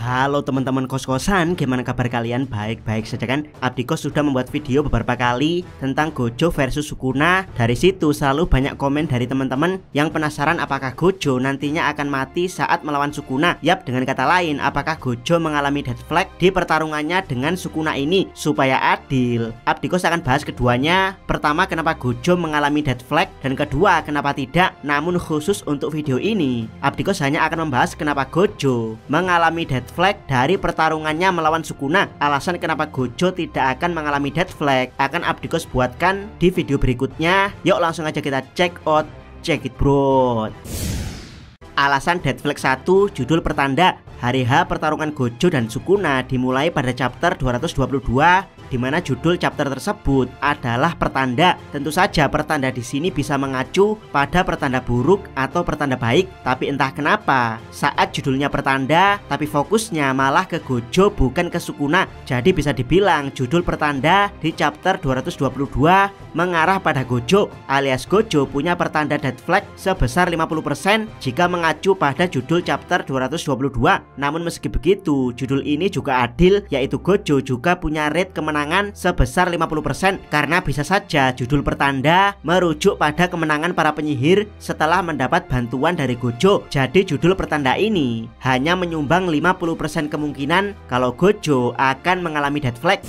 Halo teman-teman kos-kosan, gimana kabar kalian? Baik-baik saja kan? Abdikos sudah membuat video beberapa kali tentang Gojo versus Sukuna. Dari situ selalu banyak komen dari teman-teman yang penasaran apakah Gojo nantinya akan mati saat melawan Sukuna. Yap, dengan kata lain, apakah Gojo mengalami death flag di pertarungannya dengan Sukuna ini? Supaya adil, Abdikos akan bahas keduanya. Pertama, kenapa Gojo mengalami death flag, dan kedua, kenapa tidak. Namun khusus untuk video ini, Abdikos hanya akan membahas kenapa Gojo mengalami death flag dari pertarungannya melawan Sukuna. Alasan kenapa Gojo tidak akan mengalami death flag akan Abdikos buatkan di video berikutnya. Yuk langsung aja kita check it bro. Alasan death flag 1, judul pertanda. Hari H pertarungan Gojo dan Sukuna dimulai pada chapter 222, di mana judul chapter tersebut adalah pertanda. Tentu saja pertanda di sini bisa mengacu pada pertanda buruk atau pertanda baik. Tapi entah kenapa saat judulnya pertanda, tapi fokusnya malah ke Gojo bukan ke Sukuna. Jadi bisa dibilang judul pertanda di chapter 222 mengarah pada Gojo, alias Gojo punya pertanda death flag sebesar 50% jika mengacu pada judul chapter 222. Namun meski begitu, judul ini juga adil, yaitu Gojo juga punya rate kemenangan sebesar 50%, karena bisa saja judul pertanda merujuk pada kemenangan para penyihir setelah mendapat bantuan dari Gojo. Jadi judul pertanda ini hanya menyumbang 50% kemungkinan kalau Gojo akan mengalami death flag.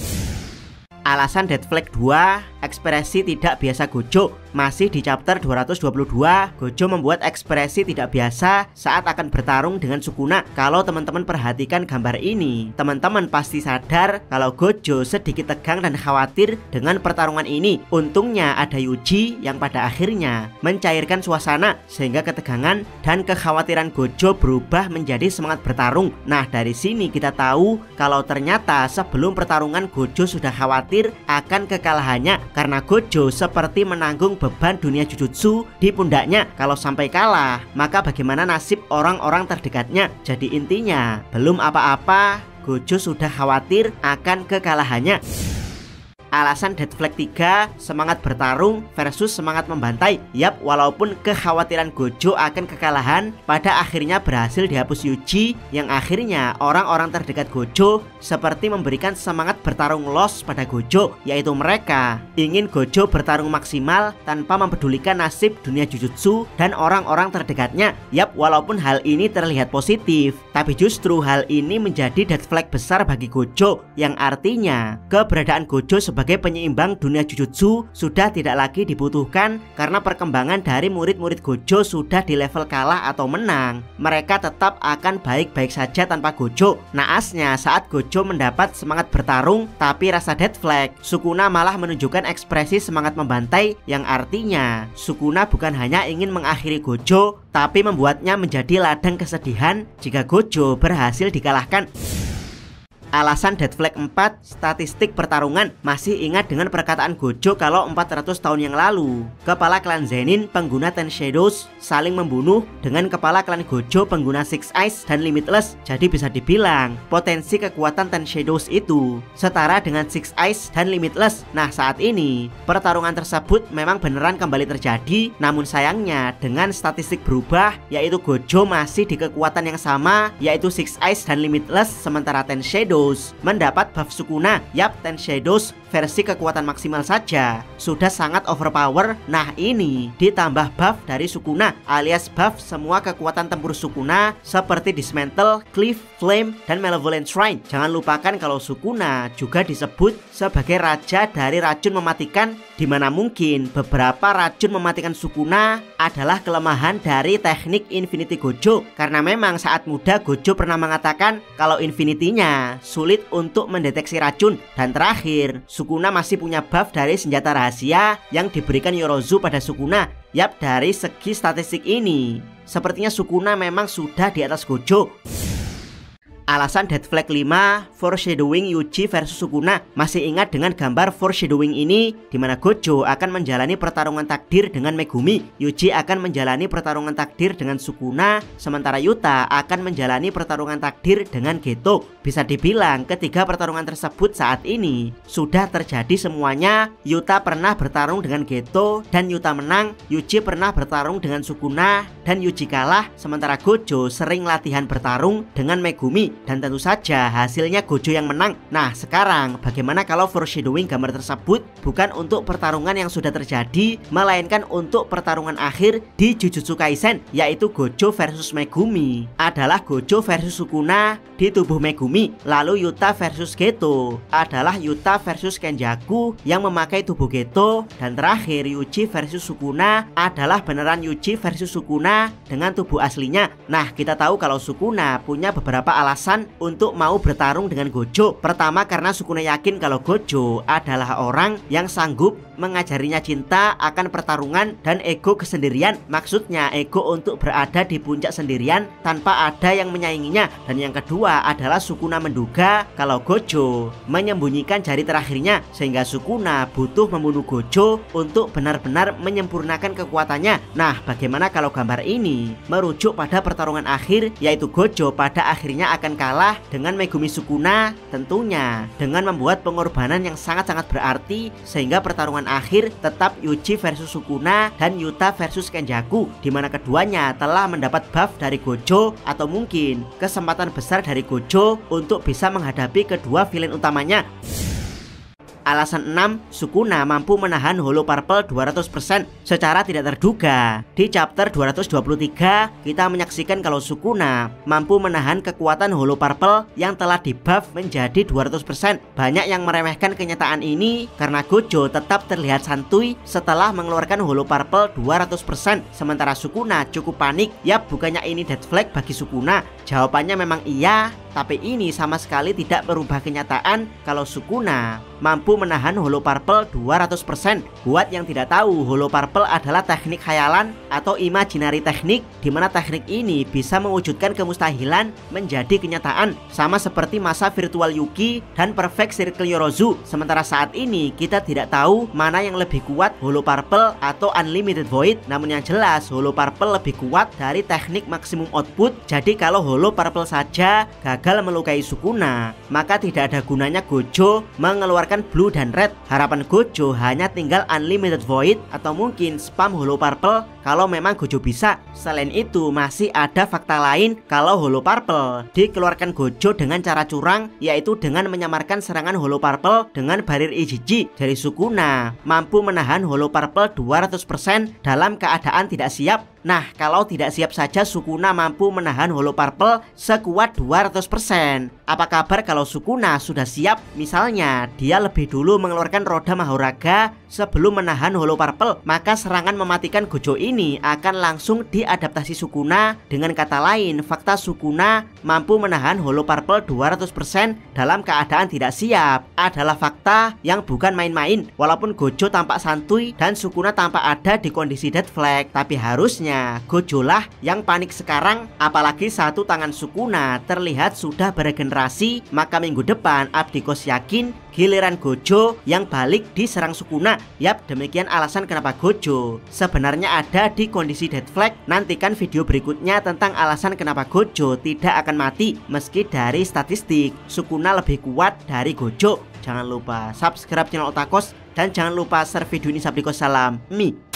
Alasan death flag 2, ekspresi tidak biasa Gojo. Masih di chapter 222, Gojo membuat ekspresi tidak biasa saat akan bertarung dengan Sukuna. Kalau teman-teman perhatikan gambar ini, teman-teman pasti sadar kalau Gojo sedikit tegang dan khawatir dengan pertarungan ini. Untungnya ada Yuji yang pada akhirnya mencairkan suasana sehingga ketegangan dan kekhawatiran Gojo berubah menjadi semangat bertarung. Nah, dari sini kita tahu kalau ternyata sebelum pertarungan Gojo sudah khawatir akan kekalahannya, karena Gojo seperti menanggung beban dunia Jujutsu di pundaknya. Kalau sampai kalah, maka bagaimana nasib orang-orang terdekatnya? Jadi intinya, belum apa-apa, Gojo sudah khawatir akan kekalahannya. Alasan death flag 3, semangat bertarung versus semangat membantai. Yap, walaupun kekhawatiran Gojo akan kekalahan pada akhirnya berhasil dihapus Yuji, yang akhirnya orang-orang terdekat Gojo seperti memberikan semangat bertarung loss pada Gojo, yaitu mereka ingin Gojo bertarung maksimal tanpa mempedulikan nasib dunia Jujutsu dan orang-orang terdekatnya. Yap, walaupun hal ini terlihat positif, tapi justru hal ini menjadi death flag besar bagi Gojo, yang artinya keberadaan Gojo sebagai penyeimbang dunia Jujutsu sudah tidak lagi dibutuhkan, karena perkembangan dari murid-murid Gojo sudah di level kalah atau menang. Mereka tetap akan baik-baik saja tanpa Gojo. Naasnya saat Gojo mendapat semangat bertarung tapi rasa death flag, Sukuna malah menunjukkan ekspresi semangat membantai, yang artinya Sukuna bukan hanya ingin mengakhiri Gojo, tapi membuatnya menjadi ladang kesedihan jika Gojo berhasil dikalahkan. Alasan death flag 4, statistik pertarungan. Masih ingat dengan perkataan Gojo kalau 400 tahun yang lalu kepala klan Zenin pengguna Ten Shadows saling membunuh dengan kepala klan Gojo pengguna Six Eyes dan Limitless. Jadi bisa dibilang potensi kekuatan Ten Shadows itu setara dengan Six Eyes dan Limitless. Nah, saat ini pertarungan tersebut memang beneran kembali terjadi, namun sayangnya dengan statistik berubah, yaitu Gojo masih di kekuatan yang sama, yaitu Six Eyes dan Limitless, sementara Ten Shadows mendapat buff Sukuna. Yap, Ten Shadows versi kekuatan maksimal saja sudah sangat overpower. Nah, ini ditambah buff dari Sukuna, alias buff semua kekuatan tempur Sukuna seperti Dismantle, Cliff, Flame, dan Malevolent Shrine. Jangan lupakan kalau Sukuna juga disebut sebagai raja dari racun mematikan, dimana mungkin beberapa racun mematikan Sukuna adalah kelemahan dari teknik Infinity Gojo, karena memang saat muda Gojo pernah mengatakan kalau Infinity-nya sulit untuk mendeteksi racun. Dan terakhir, Sukuna masih punya buff dari senjata rahasia yang diberikan Yorozu pada Sukuna. Yap, dari segi statistik ini sepertinya Sukuna memang sudah di atas Gojo. Alasan dead flag 5, foreshadowing Yuji versus Sukuna. Masih ingat dengan gambar foreshadowing ini, di mana Gojo akan menjalani pertarungan takdir dengan Megumi, Yuji akan menjalani pertarungan takdir dengan Sukuna, sementara Yuta akan menjalani pertarungan takdir dengan Geto. Bisa dibilang ketiga pertarungan tersebut saat ini sudah terjadi semuanya. Yuta pernah bertarung dengan Geto dan Yuta menang, Yuji pernah bertarung dengan Sukuna dan Yuji kalah, sementara Gojo sering latihan bertarung dengan Megumi dan tentu saja hasilnya Gojo yang menang. Nah sekarang bagaimana kalau foreshadowing gambar tersebut bukan untuk pertarungan yang sudah terjadi, melainkan untuk pertarungan akhir di Jujutsu Kaisen, yaitu Gojo versus Megumi. Adalah Gojo versus Sukuna di tubuh Megumi. Lalu Yuta versus Geto adalah Yuta versus Kenjaku yang memakai tubuh Geto. Dan terakhir Yuji versus Sukuna adalah beneran Yuji versus Sukuna dengan tubuh aslinya. Nah kita tahu kalau Sukuna punya beberapa alasan untuk mau bertarung dengan Gojo. Pertama, karena Sukuna yakin kalau Gojo adalah orang yang sanggup mengajarinya cinta akan pertarungan dan ego kesendirian. Maksudnya ego untuk berada di puncak sendirian tanpa ada yang menyainginya. Dan yang kedua adalah Sukuna menduga kalau Gojo menyembunyikan jari terakhirnya, sehingga Sukuna butuh membunuh Gojo untuk benar-benar menyempurnakan kekuatannya. Nah bagaimana kalau gambar ini merujuk pada pertarungan akhir, yaitu Gojo pada akhirnya akan kalah dengan Megumi Sukuna, tentunya dengan membuat pengorbanan yang sangat-sangat berarti, sehingga pertarungan akhir tetap Yuji versus Sukuna dan Yuta versus Kenjaku, dimana keduanya telah mendapat buff dari Gojo atau mungkin kesempatan besar dari Gojo untuk bisa menghadapi kedua villain utamanya. Alasan 6, Sukuna mampu menahan Hollow Purple 200% secara tidak terduga. Di chapter 223 kita menyaksikan kalau Sukuna mampu menahan kekuatan Hollow Purple yang telah dibuff menjadi 200%. Banyak yang meremehkan kenyataan ini karena Gojo tetap terlihat santuy setelah mengeluarkan Hollow Purple 200%, sementara Sukuna cukup panik. Yap, bukannya ini dead flag bagi Sukuna? Jawabannya memang iya, tapi ini sama sekali tidak merubah kenyataan kalau Sukuna mampu menahan Hollow Purple 200%. Buat yang tidak tahu, Hollow Purple adalah teknik khayalan atau imaginary teknik, dimana teknik ini bisa mewujudkan kemustahilan menjadi kenyataan, sama seperti masa virtual Yuki dan Perfect Circle Yorozu. Sementara saat ini kita tidak tahu mana yang lebih kuat, Hollow Purple atau Unlimited Void. Namun yang jelas Hollow Purple lebih kuat dari teknik maksimum output. Jadi kalau Hollow Purple saja gagal melukai Sukuna, maka tidak ada gunanya Gojo mengeluarkan Blue dan Red. Harapan Gojo hanya tinggal Unlimited Void atau mungkin spam Hollow Purple kalau memang Gojo bisa. Selain itu masih ada fakta lain kalau Hollow Purple dikeluarkan Gojo dengan cara curang, yaitu dengan menyamarkan serangan Hollow Purple dengan barir Ijiji. Dari Sukuna mampu menahan Hollow Purple 200% dalam keadaan tidak siap. Nah kalau tidak siap saja Sukuna mampu menahan Hollow Purple sekuat 200%. Apa kabar kalau Sukuna sudah siap? Misalnya dia lebih dulu mengeluarkan roda Mahoraga sebelum menahan Hollow Purple, maka serangan mematikan Gojo ini akan langsung diadaptasi Sukuna. Dengan kata lain, fakta Sukuna mampu menahan Hollow Purple 200% dalam keadaan tidak siap adalah fakta yang bukan main-main. Walaupun Gojo tampak santuy dan Sukuna tampak ada di kondisi dead flag, tapi harusnya Gojo lah yang panik sekarang. Apalagi satu tangan Sukuna terlihat sudah beregenerasi, maka minggu depan Abdikos yakin giliran Gojo yang balik diserang Sukuna. Yap, demikian alasan kenapa Gojo sebenarnya ada di kondisi dead flag. Nantikan video berikutnya tentang alasan kenapa Gojo tidak akan mati meski dari statistik Sukuna lebih kuat dari Gojo. Jangan lupa subscribe channel Otakos dan jangan lupa share video ini. Sabdikos salam Mi.